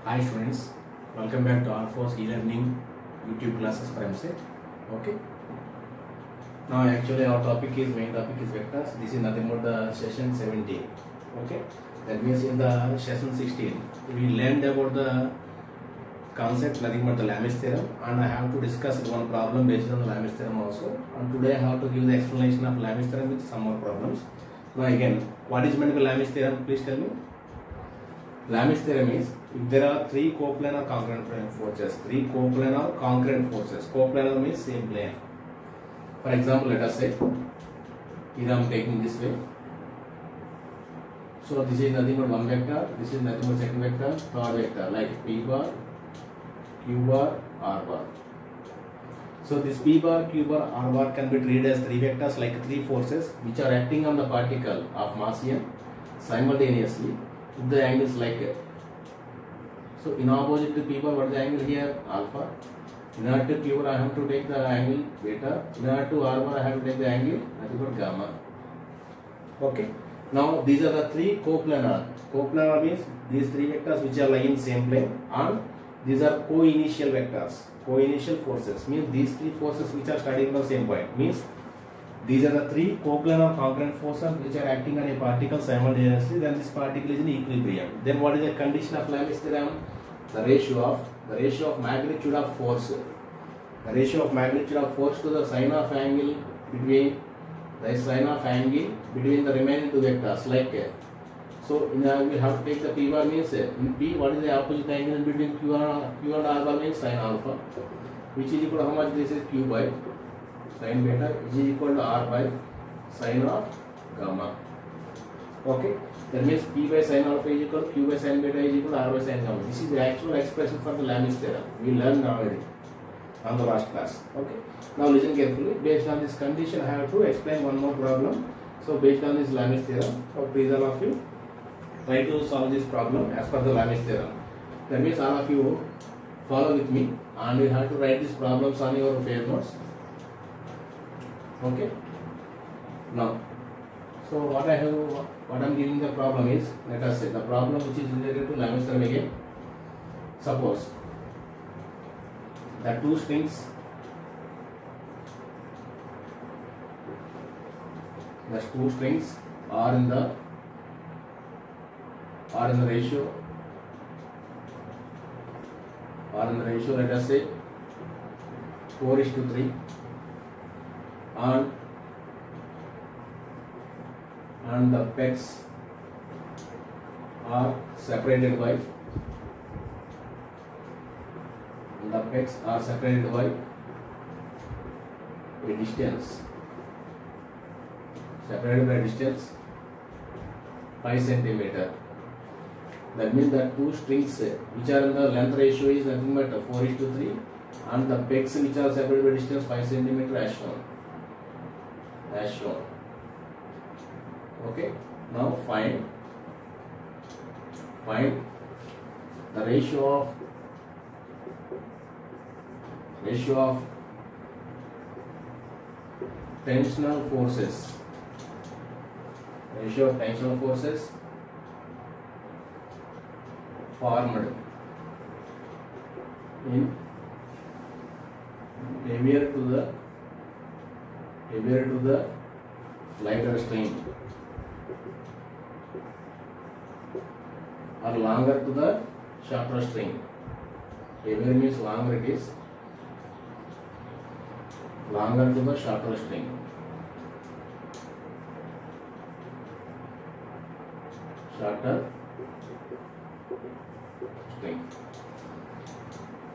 Hi students, welcome back to R4's e-learning YouTube classes for MSET. Okay. Now actually our main topic is vectors. This is nothing but the session 17. Okay. That means in the session 16 we learned about the concept nothing but the Lamy's theorem, and I have to discuss one problem based on the Lamy's theorem also. And today I have to give the explanation of Lamy's theorem with some more problems. Now again, what is meant by Lamy's theorem? Please tell me. Lamy's theorem is if there are three coplanar concurrent forces, coplanar means same plane. For example, let us say, here I am taking this way. So this is nothing but one vector, this is nothing but second vector, third vector, like P bar, Q bar, R bar. So this P bar, Q bar, R bar can be treated as three vectors, like three forces which are acting on the particle of mass m simultaneously. The angle is like so in opposite to P bar, what is the angle here? Alpha. In order to Q bar, I have to take the angle beta. In order to R bar, I have to take the angle nothing but gamma. Okay. Now these are the three coplanar. Coplanar means these three vectors which are lying in same plane, and these are co-initial vectors. Co-initial forces means these three forces which are studying the same point. Means these are the three coplanar concurrent forces which are acting on a particle simultaneously. Then this particle is in equilibrium. Then what is the condition of Lamy's theorem? The ratio of magnitude of force. The ratio of magnitude of force to the sine of angle between the remaining two vectors. Like so, we have to take the P bar means in P, what is the opposite angle between Q and R bar means sine alpha, which is equal to how much? This is Q by sin beta is equal to R by sin of gamma. Okay, that means P by sin alpha is equal to Q by sin beta is equal to R by sin gamma. This is the actual expression for the Lamy's theorem. We learned already on the last class. Okay, now listen carefully. Based on this condition, I have to explain one more problem. So based on this Lamy's theorem, please all of you try to solve this problem as per the Lamy's theorem. That means all of you follow with me, and you have to write these problems on your fair notes. Okay. Now, so what I'm giving the problem is, let us say the problem which is related to Lamy's theorem again. Suppose the two strings, are in the ratio. Let us say 4:3. And the pegs are separated by a distance. 5 centimeter. That means that two strings which are in the length ratio is nothing but 4:3, and the pegs which are separated by distance 5 centimeter as shown. Okay. Now find the ratio of tensional forces. Formed in heavier to the lighter string, or longer to the shorter string. Heavier means longer, it is longer to the shorter string.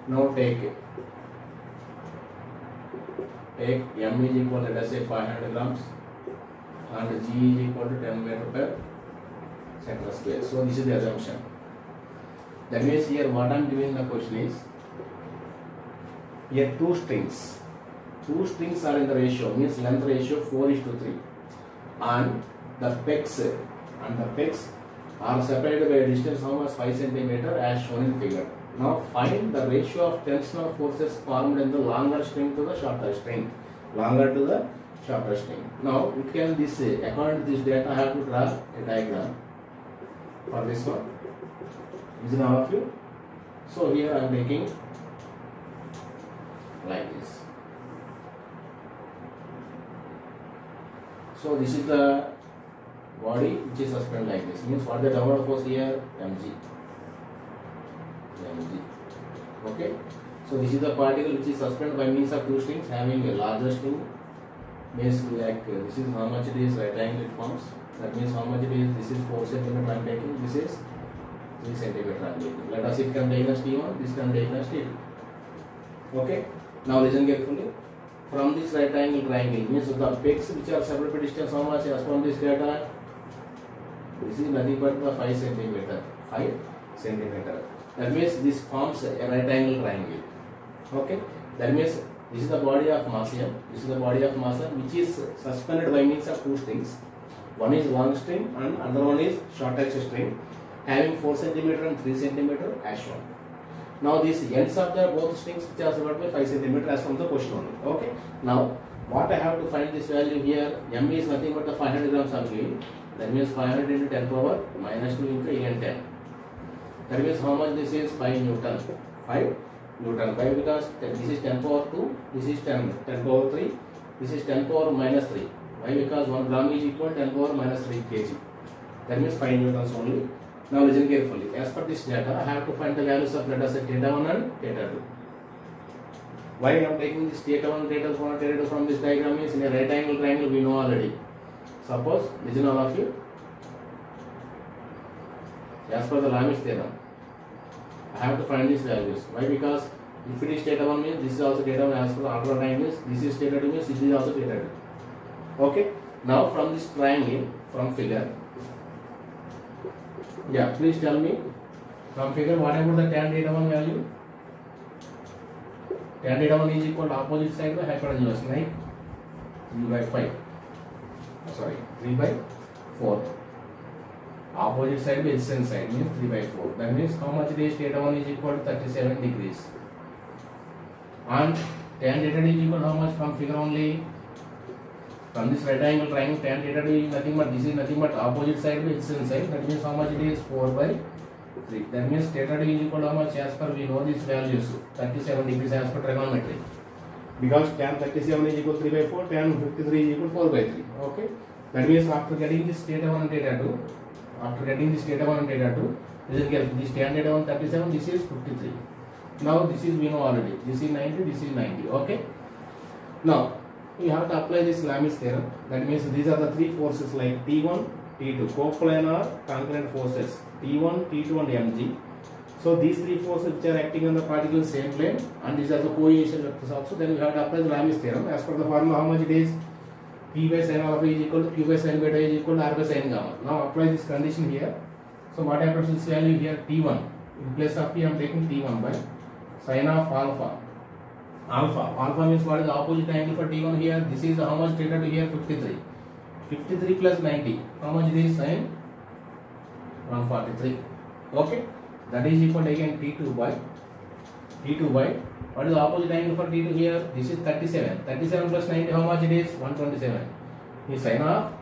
Now take M is equal, let us say 500 grams, and G is equal to 10 meter per second square. So this is the assumption. That means here what I am giving the question is, here two strings are in the ratio, means length ratio 4:3, and the pegs are separated by a distance how much? 5 centimeter as shown in figure. Now find the ratio of tensional forces formed in the longer string to the shorter string. Now it can this according to this data I have to draw a diagram for this one. Is it all of you? So here I am taking like this. So this is the body which is suspended like this. Means what the downward force here? mg. Okay. So this is the particle which is suspended by means of two strings having a larger string. Means like this is how much it is right angle it forms. That means how much it is. This is 4 cm I am taking. This is 3 cm I am taking. Let us it can take as T1. This can take as T2. Okay. Now listen carefully. From this right angle triangle means the pegs which are separate distance how much as from this data. This is nothing but the 5 cm. 5 cm. That means this forms a right angle triangle. Okay. That means this is the body of mass M. This is the body of mass M which is suspended by means of two strings. One is long string and another one is shortest string having 4 cm and 3 cm as shown. Now these ends of the both strings which are separated by 5 cm as from the question only. Okay. Now what I have to find this value here, M is nothing but the 500 grams of gain. That means 500 into 10 power minus 2 into En 10. That means how much this is 5 Newton. 5 Newton. Why? Because this is 10 power 2, this is 10 power 3, this is 10 power minus 3. Why? Because 1 gram is equal to 10 power minus 3 kg. That means 5 Newtons only. Now listen carefully. As per this data, I have to find the values of let us say theta 1 and theta 2. Why I am taking this theta 1, theta 1, theta 2 from this diagram is in a right angle triangle we know already. Suppose, listen all of you. As per the Lami's theorem, I have to find these values. Why? Because if it is theta 1 means this is also theta 1 as per the order of triangle means this is theta 2 means this is also theta 2. Okay. Now from this triangle, from figure, yeah, please tell me from figure what about the tan theta 1 value? Tan theta 1 is equal to opposite side by hypotenuse, right? 3 by 5. Sorry, 3 by 4. Opposite side by adjacent side means 3 by 4. That means how much it is? Theta 1 is equal to 37 degrees. And tan theta is equal to how much from figure only? From this right angle triangle, tan theta is nothing but this is nothing but opposite side by adjacent side. That means how much it is? 4 by 3. That means theta is equal to how much? As per we know these values 37 degrees as per trigonometry. Because tan 37 is equal to 3 by 4, tan 53 is equal to 4 by 3. Okay. That means after getting this theta 1 and theta 2, after getting this theta 1 and theta 2, this tan theta 1 37, this is 53. Now this is we know already. This is 90, this is 90. Okay. Now we have to apply this Lami's theorem. That means these are the three forces like T1, T2, coplanar concurrent forces T1, T2 and mg. So these three forces which are acting on the particle in same plane and these are the co-initial vectors also. Then we have to apply the Lami's theorem. As per the formula, how much it is? P by sin alpha is equal to Q by sin beta is equal to R by sin gamma. Now apply this condition here. So what happens to this value here? T1. In place of P I am taking T1 by sin of alpha. Alpha means what is the opposite angle for T1 here? This is how much theta 2 here? 53. 53 plus 90. How much it is? Sin 143. Okay. That is equal to again T2 by what is the opposite angle for T2 here? This is 37. 37 plus 90, how much it is? 127. Is sin of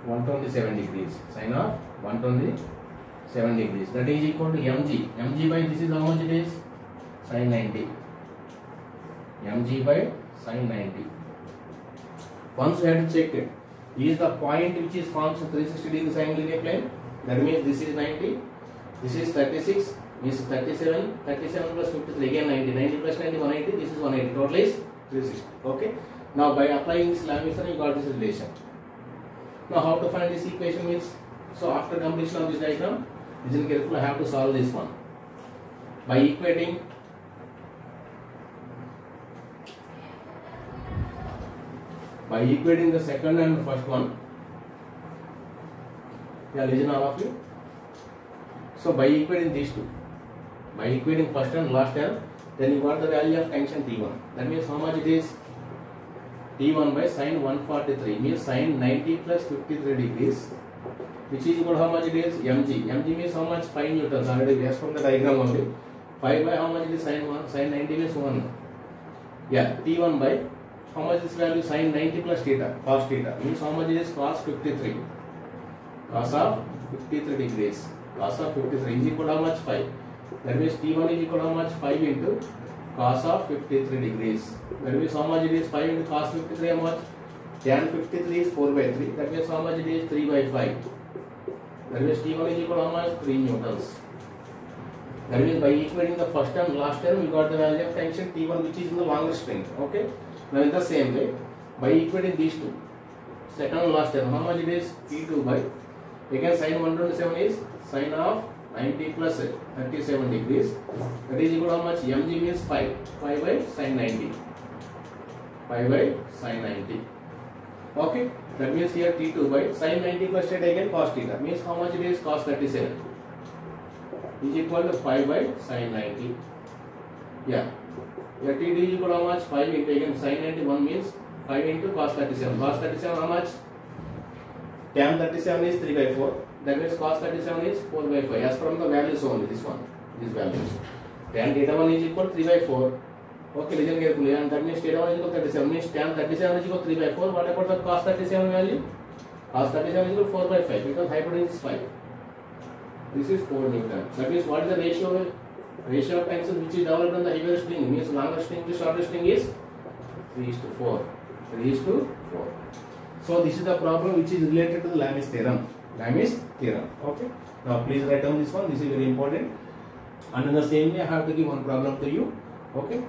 127 degrees. Sin of 127 degrees. That is equal to mg. Mg by this is how much it is? Sin 90. Mg by sin 90. Once we have to check it. Is the point which is forms a 360 degrees angle in a plane? That means this is 90. This is 36. This is 37. 37 plus 53 again 90. 90 plus 90 180. This is 180. Total is 360. Okay. Now by applying this Lami's theorem, you got this relation. Now how to find this equation means, so after completion of this diagram, listen carefully, I have to solve this one. By equating the second and first one. Yeah, listen all of you. So by equating these two, by equating first and last term, then you got the value of tension T1. That means how much it is? T1 by sin 143 means sin 90 plus 53 degrees, which is equal to how much it is? mg. Mg means how much? 5 newtons. Already guessed from the diagram only. 5 by how much it is? Sin 1. Sin 90 means 1. Yeah, T1 by how much is value? Sin 90 plus theta, cos theta means how much it is? Cos 53. Cos of 53 degrees. Cos of 53 is equal to how much? 5. That means T1 is equal to how much? 5 into cos of 53 degrees. That means how much it is? 5 into cos 53 how much? Tan 53 is 4 by 3. That means how much it is? 3 by 5. That means T1 is equal to how much? 3 newtons. That means by equating the first term, last term, we got the value of tension T1 which is in the longer string. Okay. Now in the same way, by equating these two, second and last term, how much it is? T2 by, again sin 127 is sin of 90 plus 37 degrees. That is equal to how much? mg means 5. 5 by sin 90. 5 by sin 90. Okay. That means here T2 by sin 90 plus theta again cos theta. Means how much it is? Cos 37. Is equal to 5 by sin 90. Yeah. Here T2 is equal to how much? 5 into again sin 91 means 5 into cos 37. Cos 37 how much? Tan 37 is 3 by 4. That means cos 37 is 4 by 5. As from the values only, this one, these values. Tan theta 1 is equal to 3 by 4. Okay, listen carefully. And that means theta 1 is equal to 37. Means tan 37 is equal to 3 by 4. What about the cos 37 value? Cos 37 is equal to 4 by 5 because hypotenuse is 5. This is 4 Newton. That means what is the ratio? Ratio of tension which is developed on the heavier string means longer string to shorter string is 3:4. 3:4. So this is the problem which is related to the Lami's theorem. Lami's theorem. Okay. Now please write down this one. This is very important. And in the same way, I have to give one problem to you. Okay.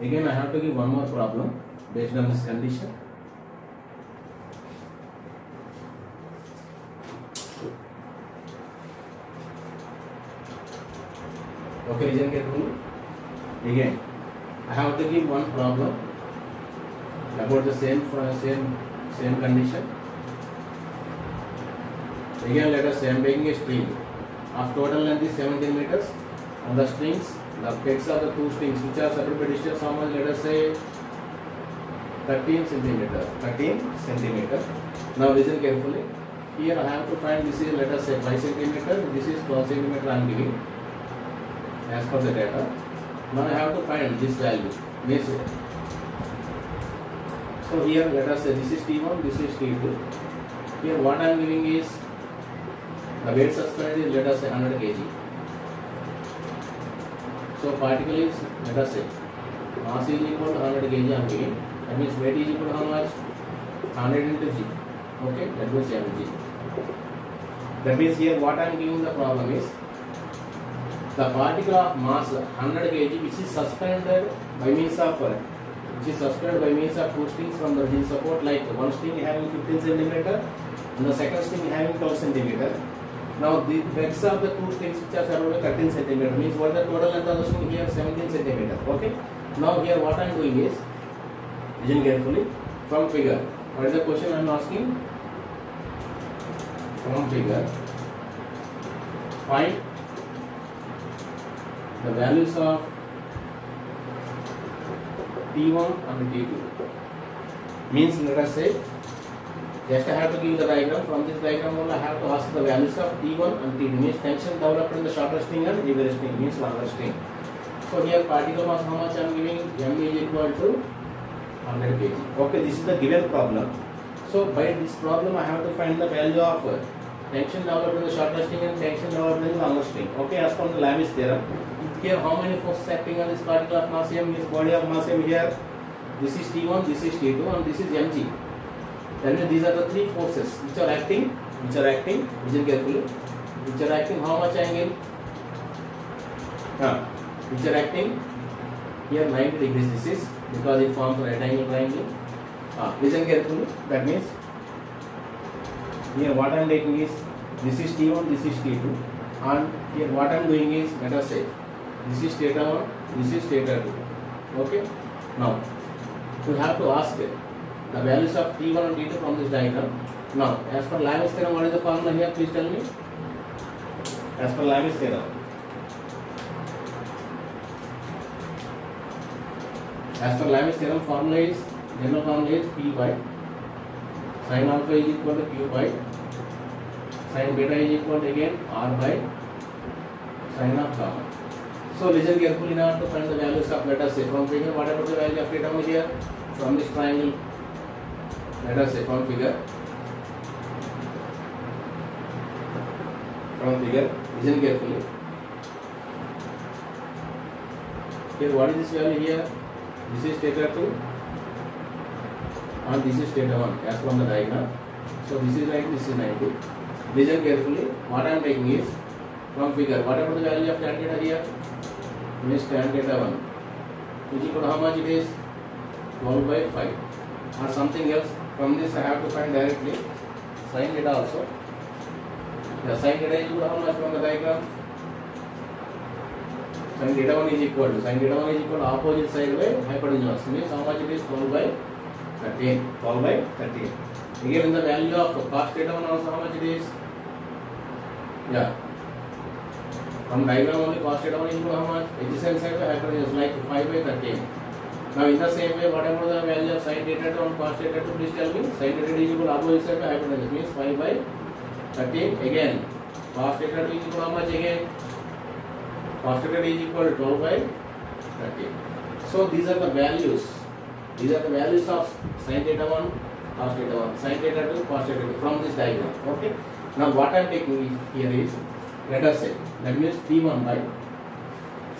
Again, I have to give one more problem based on this condition. Okay, listen carefully. Again, I have to give one problem about the same condition. Again, let us say I am taking a string of total length is 17 meters. On the strings, the pegs are the two strings which are separated by distance how much? Let us say 13 centimeter. 13 centimeter. Now listen carefully. Here I have to find this is let us say 5 centimeter. This is 12 centimeter I am giving as per the data. Now I have to find this value. Means so here let us say this is T1, this is T2. Here what I am giving is the weight suspended is let us say 100 kg. So particle is let us say mass is equal to 100 kg I am giving. That means weight is equal to how much? 100 into g. Okay, that means mg. That means here what I am giving the problem is the particle of mass 100 kg which is suspended by means of two strings from the hinge support, like one string having 15 centimeter and the second string having 12 centimeter. Now the pegs of the two strings which are surrounded by 13 centimeter means what the total length of the string here 17 centimeter. Okay. Now here what I am doing is, listen carefully, from figure. What is the question I am asking? From figure, find the values of T1 and T2. Means let us say, just I have to give the diagram. From this diagram only I have to ask the values of T1 and T2. Means tension developed in the shorter string and heavier string means longer string. So here particle mass how much I am giving? M is equal to 100 kg. Okay, this is the given problem. So by this problem I have to find the value of tension developed in the shorter string and tension developed in the longer string. Okay, as per the Lami's theorem. Here how many forces acting on this particle of mass M? This body of mass M here. This is T1, this is T2 and this is mg. Then these are the three forces which are acting, listen carefully, which are acting how much angle? Which are acting here 90 degrees this is because it forms a right angle triangle. Listen carefully, that means here what I am taking is this is T1, this is T2 and here what I am doing is let us say this is theta 1, this is theta 2. Okay. Now we have to ask the values of T1 and T2 from this diagram. Now as per Lami's theorem, what is the formula here? Please tell me. As per Lami's theorem, formula is, general formula is P by Sin alpha is equal to Q by sin beta is equal to again R by sin of gamma. So listen carefully now to find the values of, let us say from figure, what about the value of theta 1 here from this triangle? Let us say from figure, listen carefully. Here what is this value here? This is theta 2 and this is theta 1 as from the diagram. So this is 90, this is 90. Listen carefully. What I am taking is from figure. What about the value of tan theta here? Means tan theta 1 which equal to how much it is? 12 by 5 or something else. From this I have to find directly sin theta also. The sin theta is equal to how much from the diagram? Sin theta 1 is equal to opposite side by hypotenuse. Means how much it is? 12 by 13. 12 by 13. Again in the value of cos theta 1 also how much it is? Yeah. From diagram only cos theta 1 is equal to how much? Adjacent side by hypotenuse like 5 by 13. Now in the same way, whatever the value of sin theta 2 and cos theta 2, please tell me. Sin theta is equal to opposite side by hypotenuse means 5 by 13. Again cos theta 2 is equal to how much again? Cos theta is equal to 12 by 13. So these are the values. These are the values of sin theta 1, cos theta 1, sin theta 2, cos theta 2 from this diagram. Okay. Now what I am taking here is, let us say, that means T1 by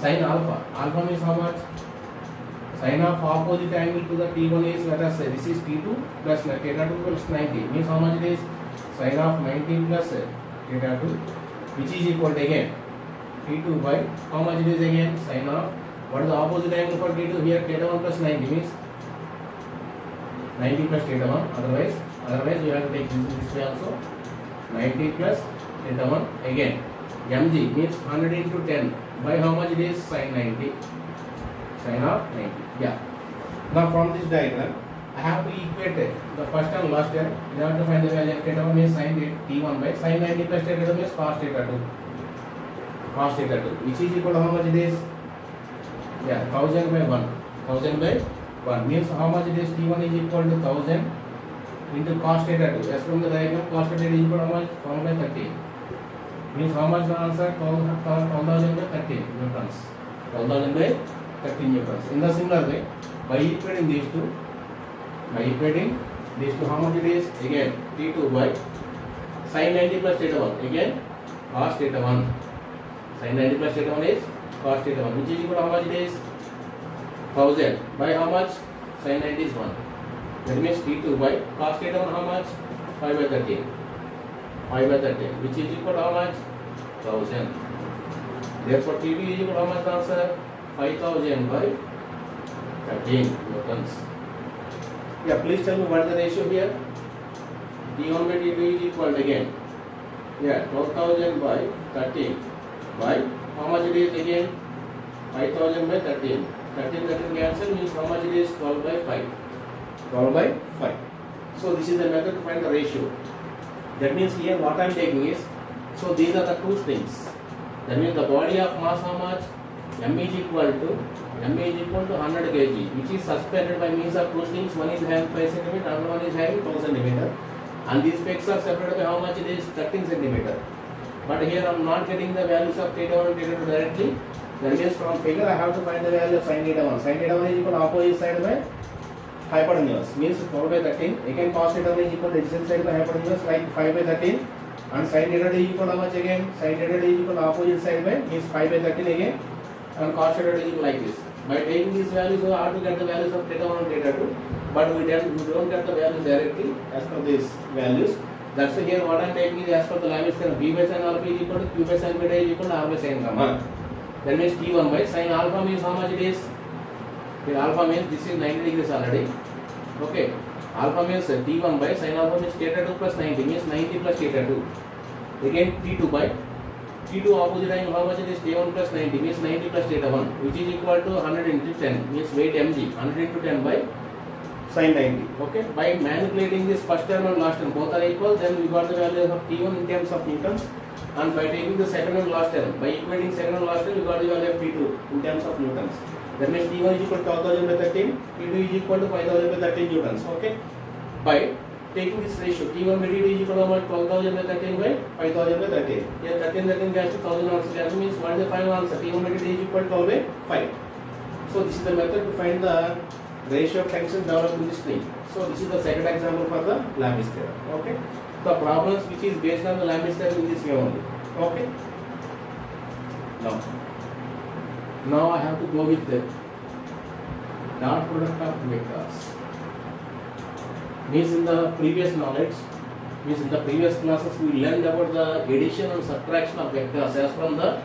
sin alpha. Alpha means how much? Sin of opposite angle to the T1 is, let us say, this is T2 plus theta 2 plus 90. Means how much it is? Sin of 90 plus theta 2, which is equal to again T2 by how much it is again? Sin of, what is the opposite angle for T2 here? Theta 1 plus 90 means 90 plus theta 1. Otherwise you have to take this way also. 90 plus theta 1 again. mg means 100 into 10 by how much it is? Sin 90. Sin of 90. Yeah. Now from this diagram, I have to equate the first and last term. In order to find the value of theta 1 means sin T1 by sin 90 plus theta 2 means cos theta 2. Cos theta 2, which is equal to how much it is? Yeah, 1000 by 1. 1000 by 1 means how much it is? T1 is equal to 1000 into cos theta 2. As from the diagram, cos theta is equal to how much? 12 by 13. Means how much the answer? 12,000 by 13 newtons. 12,000 by 13 newtons. In the similar way, by equating these two, how much it is? Again, T2 by sin 90 plus theta 1. Again, cos theta 1. Sin 90 plus theta 1 is cos theta 1, which is equal to how much it is? 1000 by how much? Sin 90 is 1. That means T2 by cos theta 1 how much? 5 by 13. 5 by 13, which is equal to how much? 1000. Therefore, T2 is equal to how much answer? 5000 by 13 newtons. Yeah, please tell me what is the ratio here? T1 by T2 is equal to again. Yeah, 12,000 by 13 by how much it is again? 5000 by 13. 13 cancel means how much it is? 12 by 5. 12 by 5. So this is the method to find the ratio. That means here what I am taking is, so these are the two strings. That means the body of mass how much? M is equal to 100 kg, which is suspended by means of two strings. One is having 5 cm, another one is having 12 cm. And these pegs are separated by how much it is? 13 cm. But here I am not getting the values of theta 1 and theta 2 directly. That means from figure I have to find the value of sin theta 1. Sin theta 1 is equal to opposite side by hypotenuse, means 12 by 13. Again cos theta 1 is equal to adjacent side by hypotenuse like 5 by 13. And sin theta 2 is equal to how much again? Sin theta 2 is equal to opposite side by means 5 by 13 again. And cos theta 2 is equal like this. By taking these values, we have to get the values of theta 1 and theta 2. But we don't get the values directly as per these values. That's why here what I am taking is as per the Leibniz theorem. B by sin alpha is equal to Q by sin beta is equal to R by sin gamma. That means T1 by sin alpha means how much it is? Here alpha means this is 90 degrees already. Okay. Alpha means T1 by sin alpha means theta 2 plus 90 means 90 plus theta 2. Again T2 by T2 opposite angle how much it is? T1 plus 90 means 90 plus theta 1, which is equal to 100 into 10 means weight mg. 100 into 10 by sin 90. Okay. By manipulating this first term and last term both are equal, then we got the value of T1 in terms of newtons. And by taking the second and last term, by equating second and last term, we got the value of T2 in terms of newtons. That means T1 is equal to 12,000 by 13, T2 is equal to 5,000 by 13 newtons. Okay. By taking this ratio, T1 by Dt is equal to 12,000 by 13 by 5,000 by 13. Here 13 goes to 1000 also cancel, means what is the final answer? T1 by Dt is equal to 12 by 5. So this is the method to find the ratio of tension developed in the string. So this is the second example for the Lambis theorem. Okay. The problems which is based on the Lambis theorem in this way only. Okay. Now I have to go with the dot product of vectors. Means in the previous knowledge, means in the previous classes we learned about the addition and subtraction of vectors as from the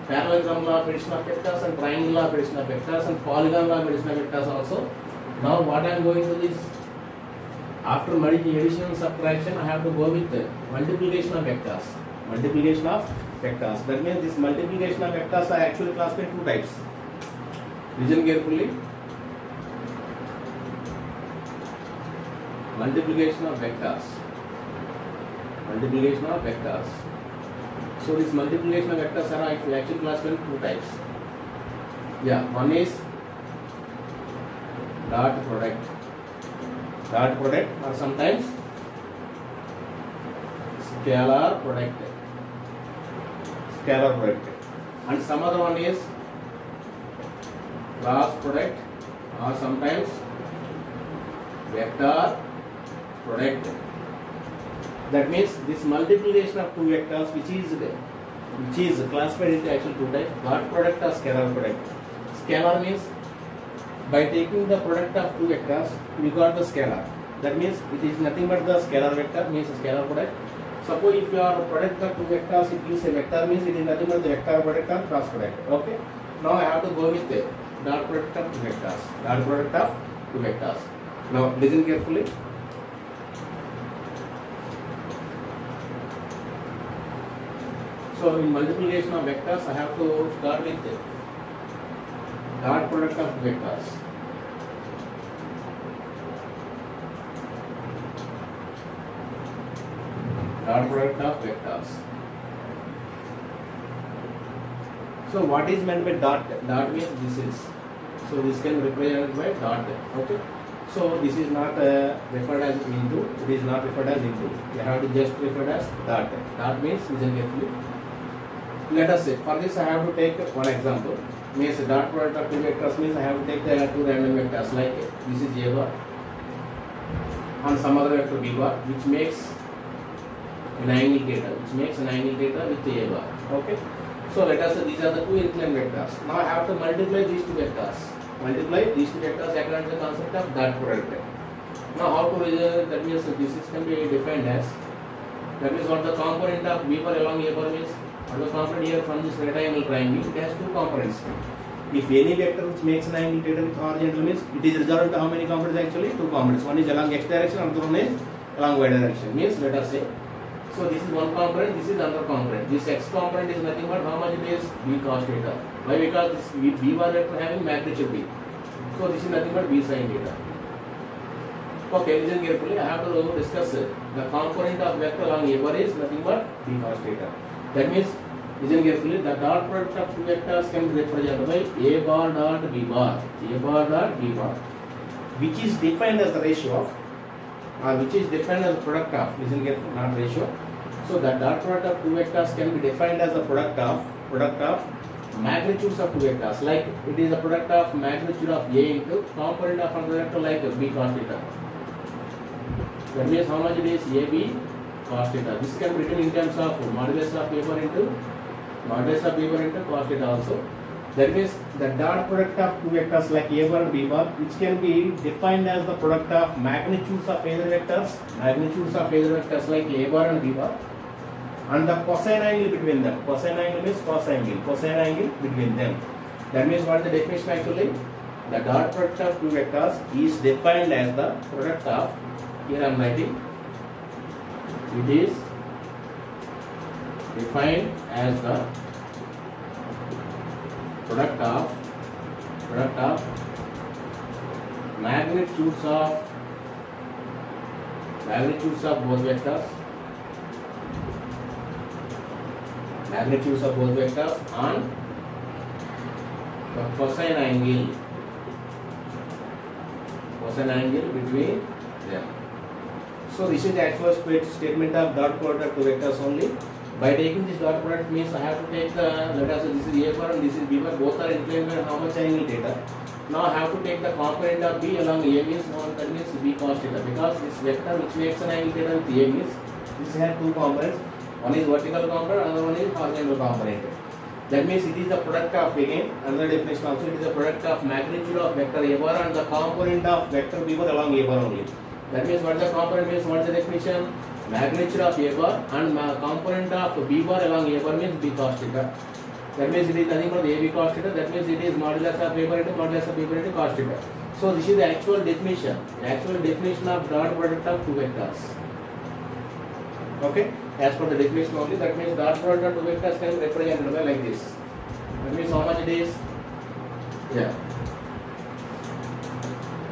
parallelogram law of addition of vectors and triangle law of addition of vectors and polygon law of addition of vectors also. Now what I am going to is, after addition and subtraction, I have to go with the multiplication of vectors. Multiplication of vectors. That means this multiplication of vectors are actually classified in two types. Listen carefully. Multiplication of vectors. Multiplication of vectors. So this multiplication of vectors are actually classified in two types. Yeah, one is dot product. Dot product, or sometimes scalar product. Scalar product. And some other one is cross product, or sometimes vector product. That means this multiplication of two vectors which is classified into actual two types, dot product or scalar product. Scalar means by taking the product of two vectors we got the scalar. That means it is nothing but the scalar vector, means a scalar product. Suppose if your product of two vectors it gives a vector, means it is nothing but the vector product or cross product. Okay. Now I have to go with the dot product of two vectors. Dot product of two vectors. Now listen carefully. So in multiplication of vectors, I have to start with the dot product of vectors. Dot product of vectors. So what is meant by dot? Dot means this is. So this can be represented by dot. Okay. So this is not referred as into. It is not referred as into. You have to just refer as dot. Dot means listen carefully. Let us say, for this I have to take one example. Means dot product of two vectors means I have to take the two random vectors, like this is A bar and some other vector B bar, which makes an angle theta, with A bar. Okay. So let us say these are the two inclined vectors. Now I have to multiply these two vectors. According to the concept of dot product. Now how to resolve that? Means this can be defined as, that means what the component of B bar along A bar means. The component here from this rectangle triangle, it has two components. If any vector which makes an angle theta with horizontal means it is resolved into how many components actually? Two components. One is along x direction, another one is along y direction. Means let us say, so this is one component, this is another component. This x component is nothing but how much it is? B cos theta. Why? Because this B bar vector having magnitude B. So this is nothing but B sin theta. Okay, listen carefully. I have to discuss it. The component of vector along A bar is nothing but B cos theta. That means, listen carefully, the dot product of two vectors can be represented by A bar dot B bar. A bar dot B bar. Which is defined as the ratio of, or which is defined as the product of, listen carefully, not ratio. So the dot product of two vectors can be defined as the product of magnitudes of two vectors. Like it is the product of magnitude of A into component of another vector like B cos theta. That means how much it is? AB cos theta. This can be written in terms of modulus of A bar into cos theta also. That means the dot product of two vectors like A bar and B bar, which can be defined as the product of magnitudes of either vectors, like A bar and B bar, and the cosine angle between them. Cosine angle means cosine angle between them. That means what is the definition actually? The dot product of two vectors is defined as the product of, here I am writing, it is defined as the product of magnitudes of both vectors, and the cosine angle between them. So this is the actual statement of dot product to vectors only. By taking this dot product means I have to take the, let us say this is A bar and this is B bar, both are inclined by how much angle theta. Now I have to take the component of B along A means that means B cos theta, because this vector which makes an angle theta with A means this has two components, one is vertical component, another one is horizontal component. That means it is the product of, again another definition also, it is the product of magnitude of vector A bar and the component of vector B bar along A bar only. That means what the component means, what is the definition? Magnitude of A bar and component of B bar along A bar means B cos theta. That means it is nothing but AB cos theta. That means it is modulus of A bar into modulus of B bar into cos theta. So this is the actual definition. The actual definition of dot product of two vectors. Okay. As per the definition only. That means dot product of two vectors can be represented by like this. That means how much it is? Yeah.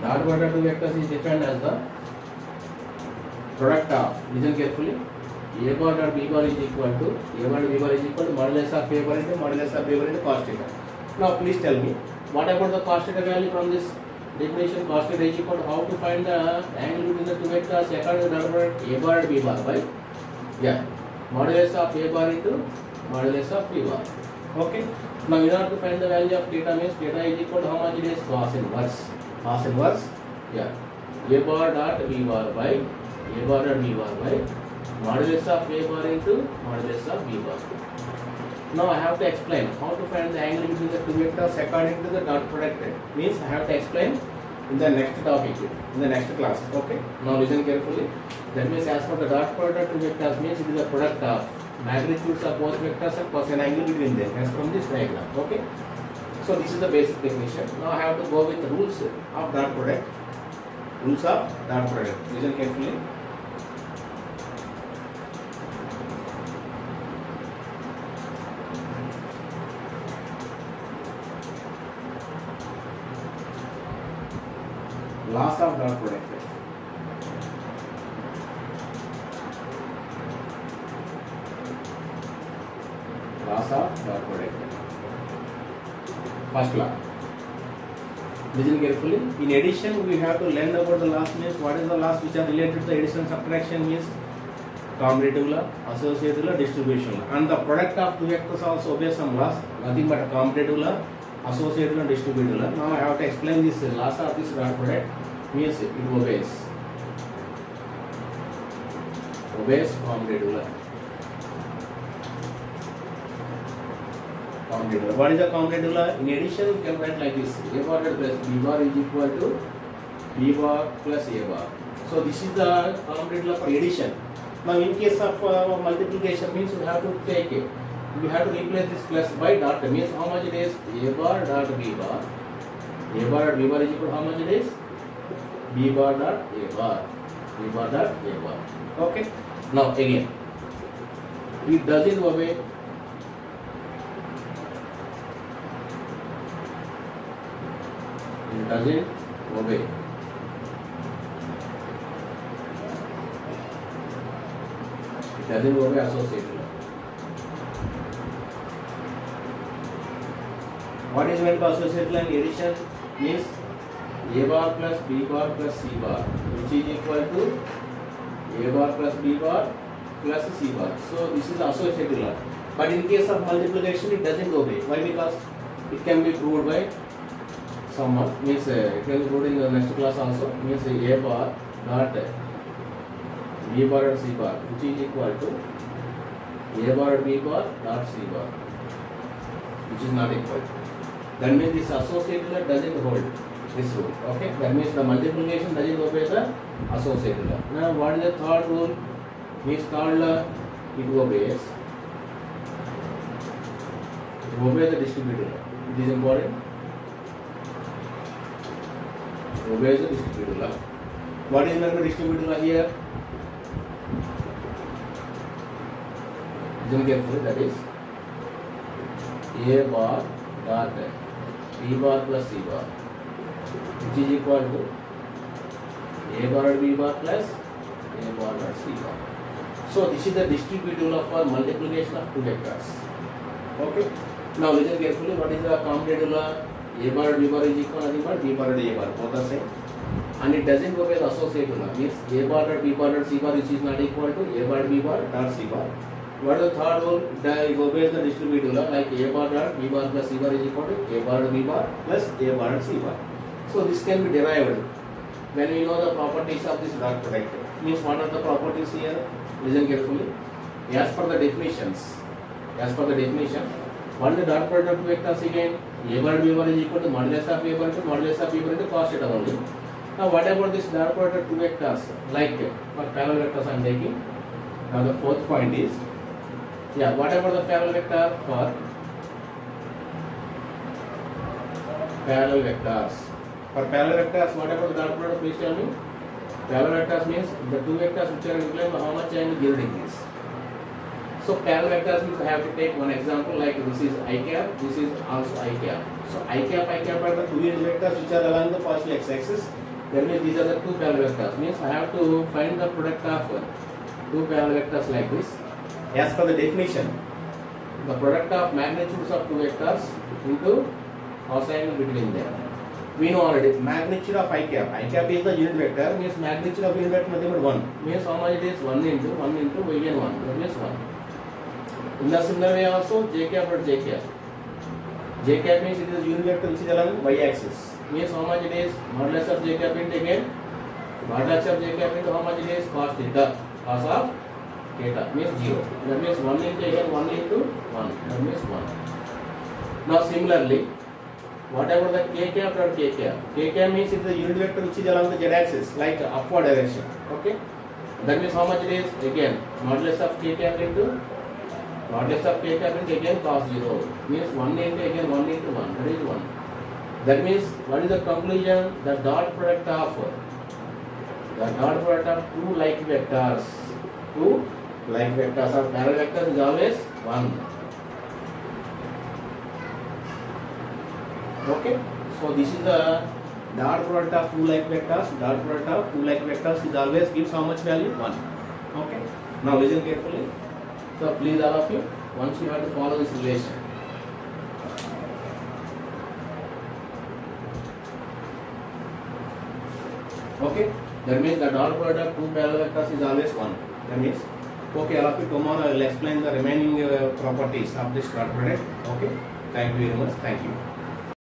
Dot product of two vectors is defined as the product of, listen carefully, A bar dot B bar is equal to, A bar dot B bar is equal to modulus of A bar into modulus of B bar into cos theta. Now please tell me, what about the cos theta value from this definition? Cos theta is equal to, how to find the angle between the two vectors according to the dot product A bar dot B bar by, yeah, modulus of A bar into modulus of B bar. Okay. Now in order to find the value of theta means theta is equal to how much it is? Cos inverse. Cos inverse, yeah, A bar dot B bar by A bar dot B bar by modulus of A bar into modulus of B bar. Now I have to explain how to find the angle between the two vectors according to the dot product. Means I have to explain in the next topic, in the next class. Okay. Now listen carefully. That means as per the dot product of two vectors means it is a product of magnitudes of both vectors and cos an angle between them as from this diagram. Okay. So this is the basic definition. Now I have to go with the rules of dot product. Rules of dot product. Listen carefully. Laws of dot product. Laws of dot product. First law. Listen carefully. In addition, we have to learn about the laws. Means what is the laws which are related to the addition subtraction means commutative law, associative law, distribution law. And the product of two vectors also obeys some laws. Nothing but commutative law, associative and distributive law. Now I have to explain this laws of this dot product. Means it obeys commutative law. Commutative. What is the commutative law? In addition, we can write like this: A bar plus B bar is equal to B bar plus A bar. So this is the commutative law for addition. Now in case of multiplication means you have to take it. You have to replace this plus by dot. Means how much it is? A bar dot B bar. A bar dot B bar is equal to how much it is? B bar dot A bar. B bar dot A bar. Okay. Now again, it doesn't obey. It doesn't obey. It doesn't obey associative law. What is meant by associative law in addition? Means A bar plus B bar plus C bar, which is equal to A bar plus B bar plus C bar. So this is associative law. But in case of multiplication, it doesn't obey. Why? Because it can be proved by someone. Means it can be proved in the next class also. Means A bar dot B bar and C bar, which is equal to A bar and B bar dot C bar, which is not equal. That means this associative law doesn't hold this rule. Okay. That means the multiplication doesn't obey the associative law. Now what is the third rule? Means third law, it obeys the distributive law. It is important. It obeys the distributive law. What is meant by distributive law here? Listen carefully. That is A bar dot B bar plus C bar, which is equal to A bar dot B bar plus A bar dot C bar. So this is the distributive law for multiplication of two vectors. Okay. Now listen carefully. What is the commutative law? A bar dot B bar is equal to nothing but B bar dot A bar. Both are same. and it doesn't obey the associative law. Means A bar dot B bar dot C bar, which is not equal to A bar B bar dot C bar. What is the third rule? It obeys the distributive law, like A bar dot B bar plus C bar is equal to A bar dot B bar plus A bar dot C bar. So this can be derived when we know the properties of this dot product. Means what are the properties here? Listen carefully. As per the definitions, what is the dot product of vectors again? A bar B bar is equal to modulus of A bar to modulus of B bar into cos theta only. Now what about this dot product of two vectors? Like for parallel vectors I am taking. Now the fourth point is, what about the parallel vector for parallel vectors? For parallel vectors, what about the dot product? Please tell me. Parallel vectors means the two vectors which are inclined how much angle 0 degrees. So parallel vectors means I have to take one example, like this is I cap, this is also I cap. So I cap are the two unit vectors which are along the partial x-axis. That means these are the two parallel vectors. Means I have to find the product of two parallel vectors like this. As per the definition, the product of magnitudes of two vectors into cosine between them. We know already magnitude of I cap. I cap is the unit vector. Means magnitude of unit vector nothing but 1. Means how much it is? 1 into again 1. That means 1. In the similar way also j cap or j cap. J cap means it is unit vector which is along y axis. Means how much it is? Modulus of j cap into again. Modulus of j cap into how much it is? Cos theta. Cos of theta means 0. That means 1 into again 1 into 1. That means 1. Now similarly, whatever the k cap or k cap. K cap means it is the unit vector which is along the z axis, like upward direction. Okay. That means how much it is? Again modulus of k cap into again cos 0. Means 1 into again 1 into 1. That is 1. That means what is the conclusion? The dot product of two like vectors. Two like vectors or parallel vectors is always 1. Okay, so this is the dot product of two like vectors. Dot product of two like vectors is always gives how much value? 1. Okay. Now listen carefully. So please all of you, once you have to follow this relation. Okay, that means the dot product of two parallel vectors is always 1. That means, okay, all of you, tomorrow I will explain the remaining properties of this dot product. Okay, thank you very much. Thank you.